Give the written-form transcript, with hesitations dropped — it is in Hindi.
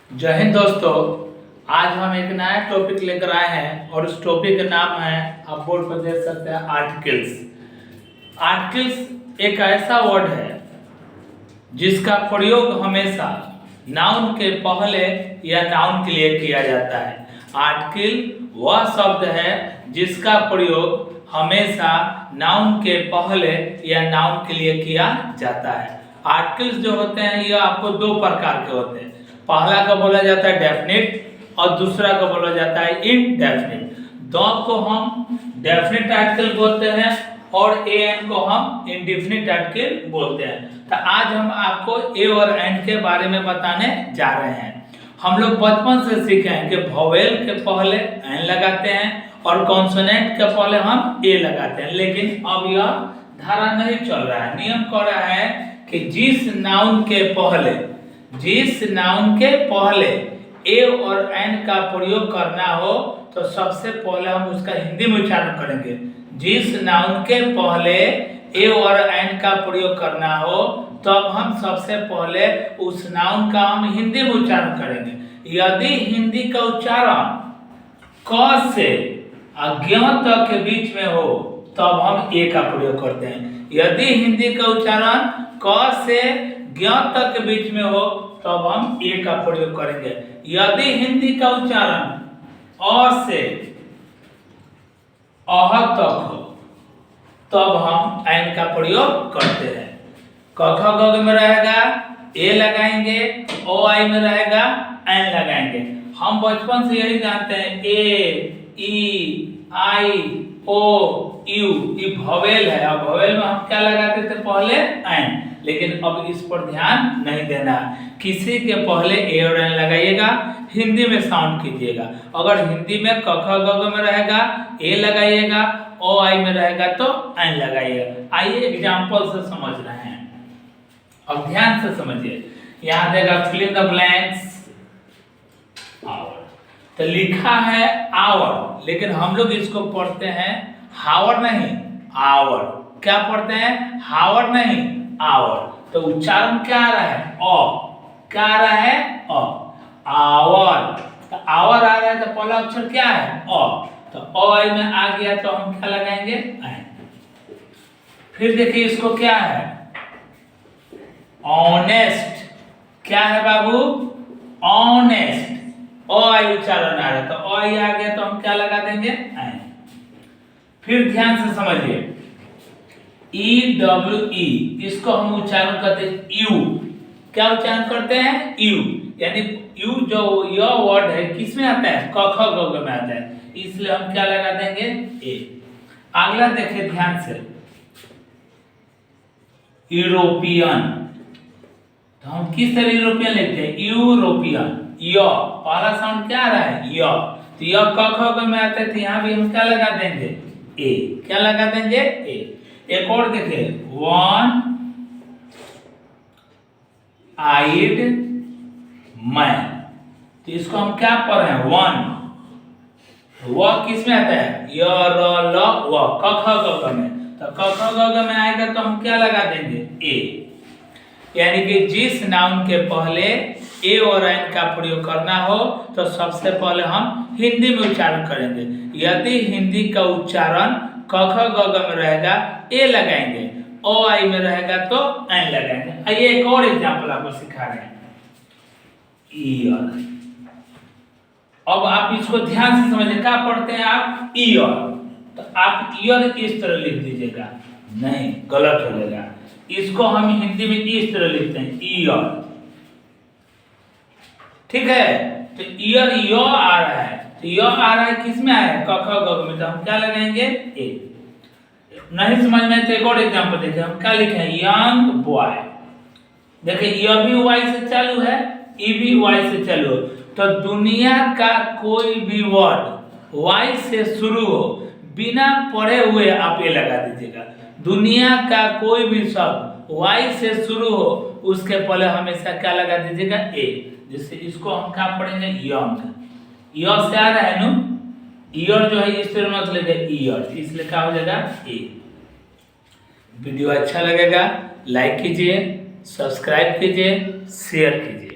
जय हिंद दोस्तों। आज हम एक नया टॉपिक लेकर आए हैं और उस टॉपिक का नाम है, आप बोर्ड पर देख सकते हैं, आर्टिकल्स। आर्टिकल्स एक ऐसा वर्ड है जिसका प्रयोग हमेशा नाउन के पहले या नाउन के लिए किया जाता है। आर्टिकल वह शब्द है जिसका प्रयोग हमेशा नाउन के पहले या नाउन के लिए किया जाता है। आर्टिकल्स जो होते हैं यह आपको दो प्रकार के होते हैं। पहला को बोला जाता है डेफिनिट और दूसरा को बोला जाता है इनडेफिनिट। दो को हम डेफिनिट आर्टिकल बोलते हैं और एन को हम इंडेफिनिट आर्टिकल बोलते हैं। तो आज हम आपको ए और एन के बारे में बताने जा रहे हैं। हम लोग बचपन से सीखे हैं कि वोवेल के पहले एन लगाते हैं और कॉन्सोनेंट के पहले हम ए लगाते हैं, लेकिन अब यह धारा नहीं चल रहा है। नियम कह रहा है कि जिस नाउन के पहले ए और एन का प्रयोग करना हो तो सबसे पहले हम उसका हिंदी में उच्चारण करेंगे। जिस नाउन के पहले ए और एन का प्रयोग करना हो तब हम सबसे पहले उस नाउन का हम हिंदी में उच्चारण करेंगे। यदि हिंदी का उच्चारण क से ज्ञ तक के बीच में हो तब हम ए का प्रयोग करते हैं। यदि हिंदी का उच्चारण क से ज्ञ तक के बीच में हो तब हम ए का प्रयोग करेंगे। यदि हिंदी का उच्चारण अ से अह तक हो तब हम एन का प्रयोग करते हैं। क ख ग में रहेगा ए लगाएंगे, ओ आई में रहेगा एन लगाएंगे। हम बचपन से यही जानते हैं ए ई आई ओ यू, ये वोवेल है और वोवेल में हम क्या लगाते थे पहले एन, लेकिन अब इस पर ध्यान नहीं देना। किसी के पहले ए और एन लगाइएगा, हिंदी में साउंड कीजिएगा। अगर हिंदी में क ख ग में रहेगा ए लगाइएगा, ओ आई में रहेगा तो एन लगाइएगा। आइए एग्जांपल से समझ रहे हैं, अब ध्यान से समझिए। यहाँ देगा fill in the blanks our, तो लिखा है आवर, लेकिन हम लोग इसको पढ़ते हैं हावर नहीं आवर। क्या पढ़ते हैं? हावर नहीं आवर। तो उच्चारण क्या आ रहा है? अ। क्या आ रहा है? अ। आवर। तो आवर आ रहा है तो पहला अक्षर क्या है? अ। तो अ आई में आ गया तो हम क्या लगाएंगे? एन। फिर देखिए इसको क्या है? ऑनेस्ट। क्या है बाबू? ऑनेस्ट। अ आई उच्चारण आ रहा है तो अ आई आ गया तो हम क्या लगा देंगे? एन। फिर ध्यान से समझिए, ई डब्ल्यू ई, इसको हम उच्चारण करते हैं यू। क्या उच्चारण करते हैं? यू। यानी यू जो यह वर्ड है किस में आता है? क ख ग में आता है, इसलिए हम क्या लगा देंगे? ए। अगला देखिए ध्यान से, यूरोपियन। तो हम किस तरह यूरोपियन लिखते हैं? यूरोपियन। य पहला साउंड क्या आ रहा है? य। तो य क ख ग में आता है तो यहाँ भी हम क्या लगा देंगे? ए। क्या लगा देंगे? ए। एक और देखिए, वन आइड मैन। तो इसको हम क्या पढ़ रहे हैं? वन। वह किस में आता है? य र ल व, क ख ग में। तो क ख ग में आएगा तो हम क्या लगा देंगे? ए। यानी कि जिस नाउन के पहले ए और एन का प्रयोग करना हो तो सबसे पहले हम हिंदी में उच्चारण करेंगे। यदि हिंदी का उच्चारण क ख ग में रहेगा ए लगाएंगे, ओ आई में रहेगा तो एन लगाएंगे। आइए एक और एग्जांपल आपको सिखा रहे हैं, ईयर। अब आप इसको ध्यान से समझिए। क्या पढ़ते हैं आप? ईयर। तो आप ईयर इस तरह लिख दीजिएगा, नहीं गलत हो जाएगा। इसको हम हिंदी में इस तरह लिखते हैं, ईयर। ठीक है? तो ईयर यो आ रहा है, तो यो आ रहा है किस में आया है? क ख ग में। तो हम क्या लगाएंगे? ए। नहीं समझ में तो एक और एग्जांपल देखिए, हम क्या लिखे हैं? Young boy. देखिए यह भी वाई से चालू है, ई भी वाई से चालू है। तो दुनिया का कोई भी वर्ड वाई से शुरू हो, बिना पढ़े हुए आप ये लगा दीजिएगा। दुनिया का कोई भी शब्द वाई से शुरू हो उसके पहले हमेशा क्या लगा दीजिएगा? ए। जैसे इसको हम क्या पढ़ेंगे? यंग। य से आ रहा है नु, ईयर जो है इस तरह मत लेंगे ईयर, इसलिए क्या हो जाएगा? ए। वीडियो अच्छा लगेगा लाइक कीजिए, सब्सक्राइब कीजिए, शेयर कीजिए।